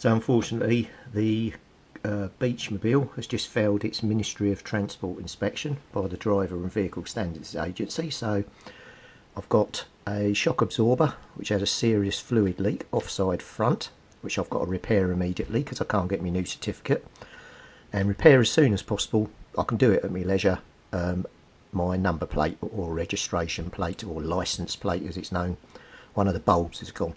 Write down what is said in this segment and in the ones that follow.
So unfortunately the Beachmobile has just failed its Ministry of Transport inspection by the Driver and Vehicle Standards Agency. So I've got a shock absorber which has a serious fluid leak offside front, which I've got to repair immediately because I can't get my new certificate, and repair as soon as possible. I can do it at my leisure. My number plate or registration plate or license plate as it's known, one of the bulbs has gone.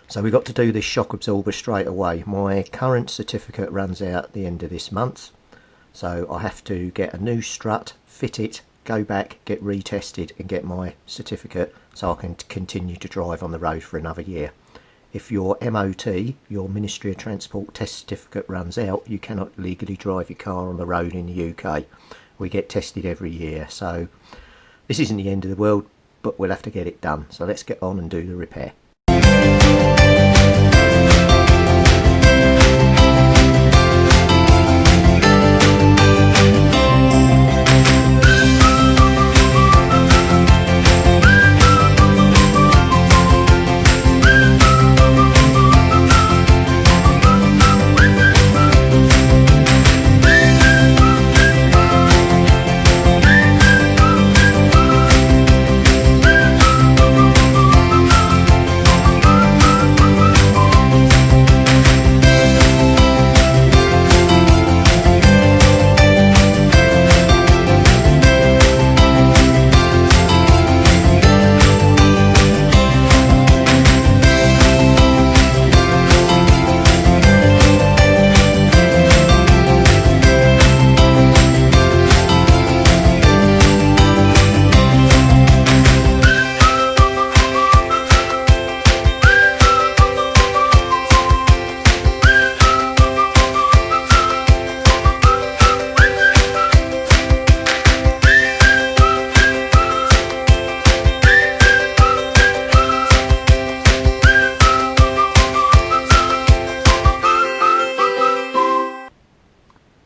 So we've got to do this shock absorber straight away. My current certificate runs out at the end of this month, so I have to get a new strut, fit it, go back, get retested and get my certificate so I can continue to drive on the road for another year. If your MOT, your Ministry of Transport test certificate runs out, you cannot legally drive your car on the road in the UK. We get tested every year, so this isn't the end of the world, but we'll have to get it done. So let's get on and do the repair.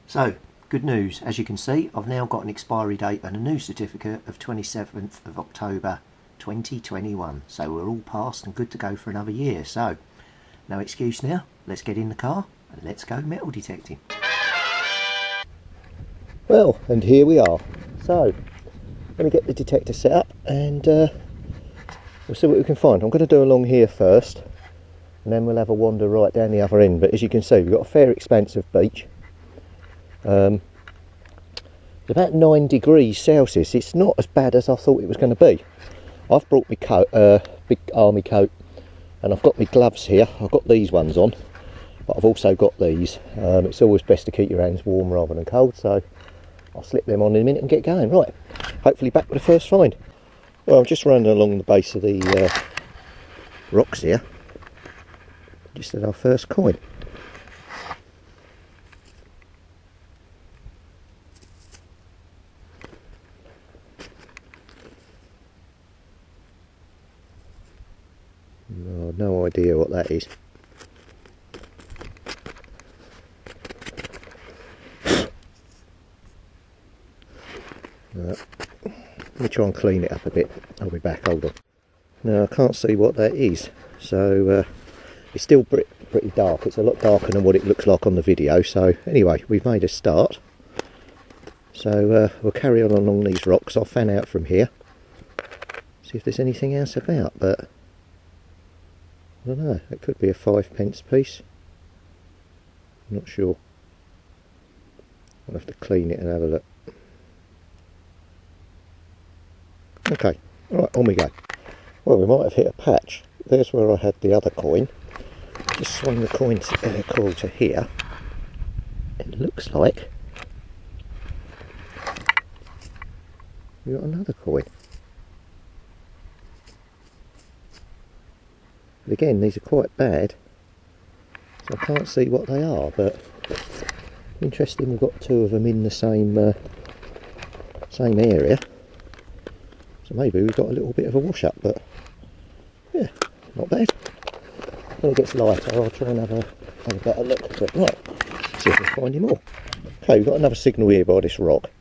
So, good news, as you can see, I've now got an expiry date and a new certificate of 27th of October 2021. So we're all passed and good to go for another year. So, no excuse now, let's get in the car and let's go metal detecting. Well, and here we are. So, let me get the detector set up and we'll see what we can find. I'm going to do along here first and then we'll have a wander right down the other end. But as you can see, we've got a fair expanse of beach. It's about 9 degrees Celsius. It's not as bad as I thought it was going to be. I've brought my coat, big army coat, and I've got my gloves here. I've got these ones on, but I've also got these. It's always best to keep your hands warm rather than cold, so I'll slip them on in a minute and get going. Right, hopefully back with the first find. Well, I'm just running along the base of the rocks here. Just at our first coin. No idea what that is. Let me try and clean it up a bit. I'll be back, hold on. Now I can't see what that is, so it's still pretty dark. It's a lot darker than what it looks like on the video. So anyway, we've made a start. So we'll carry on along these rocks. I'll fan out from here, see if there's anything else about, but I don't know, it could be a 5p piece. I'm not sure. I'll have to clean it and have a look. Okay, alright, on we go. Well, we might have hit a patch. There's where I had the other coin. Just swung the coin coil to here. It looks like we got another coin. But again, these are quite bad, so I can't see what they are, but interesting we've got two of them in the same area, so maybe we've got a little bit of a wash up, but yeah, not bad. When it gets lighter I'll try and have a better look, but right, see if we can find any more. Okay, we've got another signal here by this rock,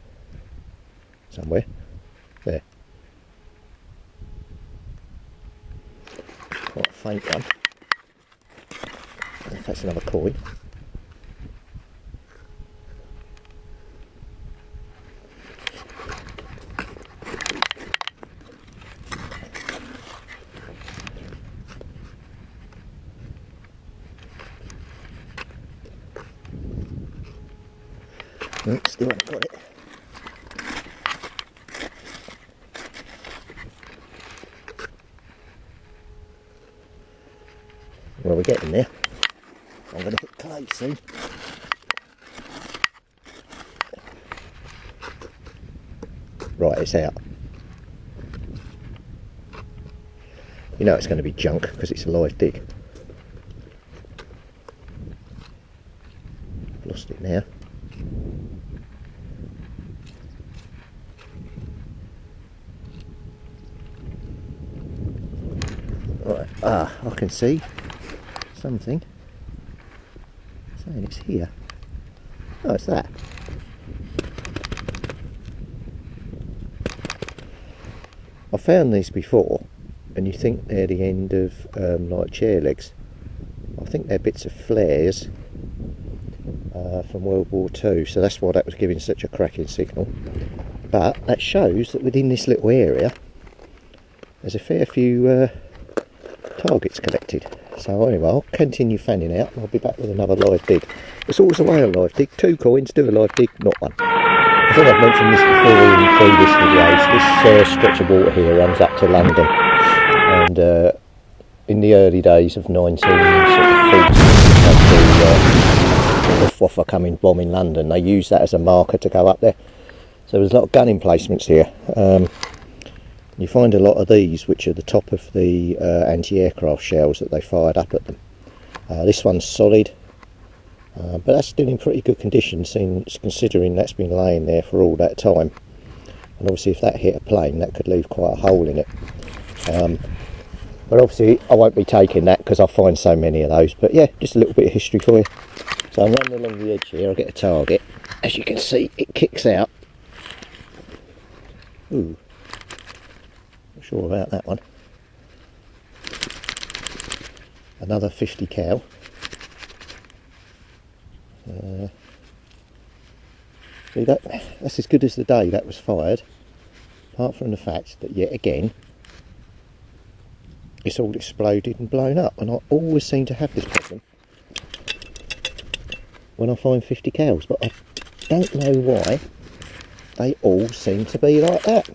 somewhere, there. Quite a faint one. that's another coin. Still haven't got it. Well, we're getting there. I'm going to hit clay soon. Right, it's out. You know it's going to be junk because it's a live dig. Lost it now. Right, I can see something saying it's here. Oh, it's that. I found these before, and you think they're the end of like chair legs. I think they're bits of flares from World War II, so that's why that was giving such a cracking signal. But that shows that within this little area there's a fair few targets collected. So anyway, I'll continue fanning out and I'll be back with another live dig. It's always a way of live dig. 2 coins, do a live dig, not one. I think I've mentioned this before in previous videos. This stretch of water here runs up to London, and in the early days of 1940s, the Luftwaffe coming bombing London, they used that as a marker to go up there. So there's a lot of gun emplacements here. You find a lot of these which are the top of the anti-aircraft shells that they fired up at them. This one's solid, but that's still in pretty good condition, considering that's been laying there for all that time. And obviously if that hit a plane, that could leave quite a hole in it. But obviously I won't be taking that because I find so many of those. But yeah, just a little bit of history for you. So I'm running along the edge here, I get a target. As you can see, it kicks out. Ooh. Sure about that one. Another 50 cal. See that? That's as good as the day that was fired. Apart from the fact that yet again it's all exploded and blown up, and I always seem to have this problem when I find 50 cals, but I don't know why they all seem to be like that.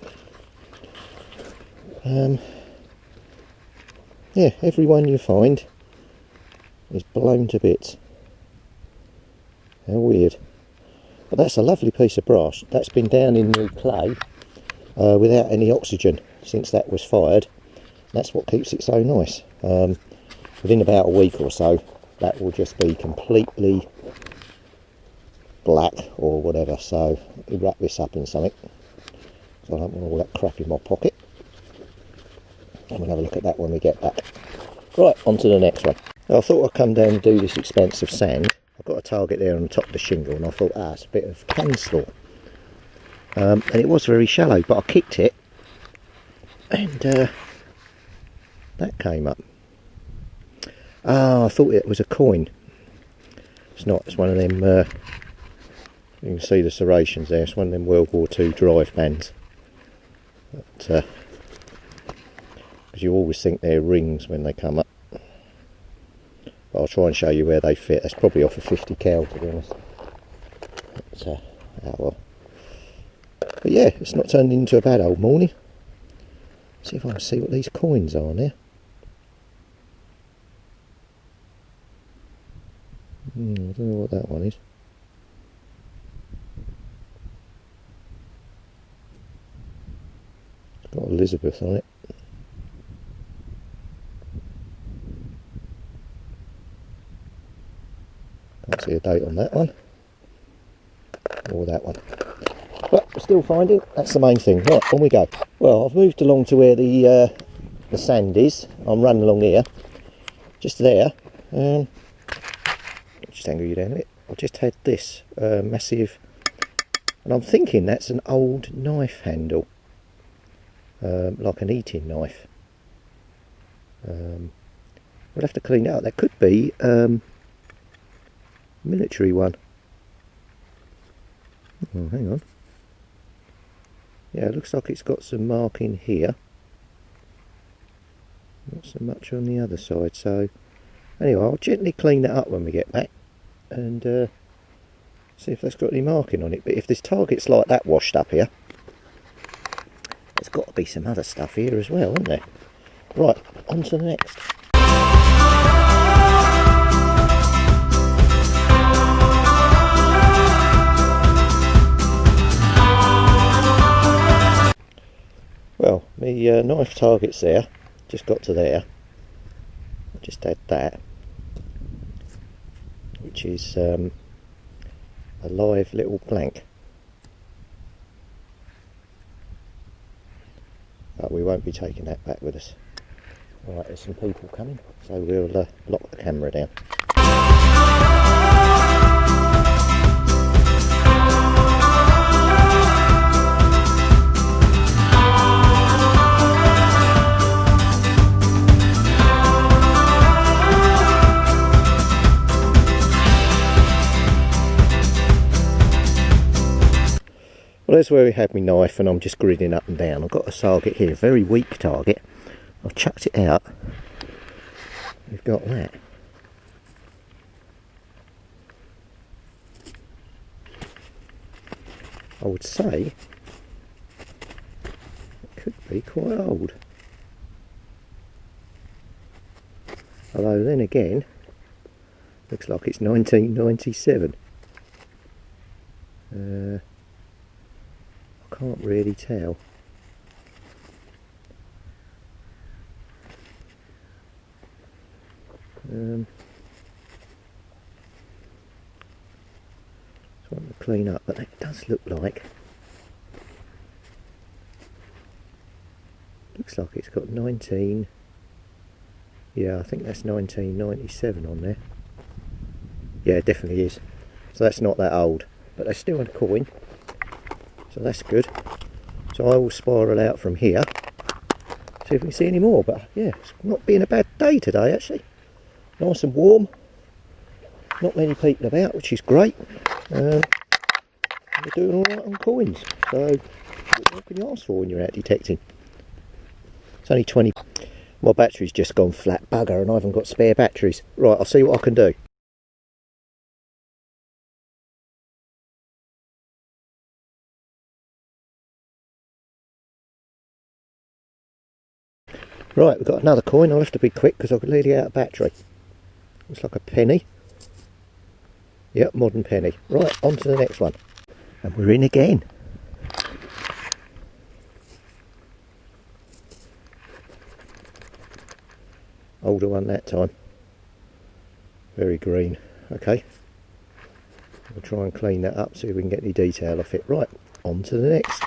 Yeah, every one you find is blown to bits. How weird. But that's a lovely piece of brass. That's been down in the clay without any oxygen since that was fired. That's what keeps it so nice. Within about a week or so, that will just be completely black or whatever. So I'll wrap this up in something, so I don't want all that crap in my pocket. And we'll have a look at that when we get back. Right, on to the next one. Now, I thought I'd come down and do this expansive sand. I've got a target there on the top of the shingle, and I thought, it's a bit of cane straw. And it was very shallow, but I kicked it, and that came up. I thought it was a coin. It's not, it's one of them, you can see the serrations there, it's one of them World War II drive bands. But, because you always think they're rings when they come up. But I'll try and show you where they fit. That's probably off a 50 cal, to be honest. But, oh well. But yeah, it's not turned into a bad old morning. See if I can see what these coins are now. I don't know what that one is. It's got Elizabeth on it. Can't see a date on that one, or that one. But we're still finding, that's the main thing. Right, on we go. Well, I've moved along to where the sand is. I'm running along here, just there. Just angle you down a bit. I've just had this massive, and I'm thinking that's an old knife handle, like an eating knife. We'll have to clean it out. That could be military one. Oh, hang on. Yeah, it looks like it's got some marking here. Not so much on the other side, so anyway, I'll gently clean that up when we get back and see if that's got any marking on it. But if there's targets like that washed up here, there's got to be some other stuff here as well, isn't there? Right, on to the next. Well, my knife target's there, just got to there. I just had that, which is a live little blank. But we won't be taking that back with us. Right, there's some people coming, so we'll lock the camera down. Well, there's where we had my knife, and I'm just gridding up and down. I've got a target here, a very weak target. I've chucked it out. We've got that. I would say it could be quite old. Although then again, looks like it's 1997. I can't really tell. Trying to clean up, but that does look like. Looks like it's got 19. Yeah, I think that's 1997 on there. Yeah, it definitely is. So that's not that old, but they still had a coin. So that's good. So I will spiral out from here, see if we can see any more. But yeah, it's not been a bad day today actually. Nice and warm. Not many people about, which is great. We're doing alright on coins. So what can you ask for when you're out detecting? It's only 20. My battery's just gone flat, bugger, and I haven't got spare batteries. Right, I'll see what I can do. Right, we've got another coin. I'll have to be quick because I've clearly out of battery. Looks like a penny. Yep, modern penny. Right, on to the next one. And we're in again. Older one that time. Very green. Okay. We'll try and clean that up, see if we can get any detail off it. Right, on to the next.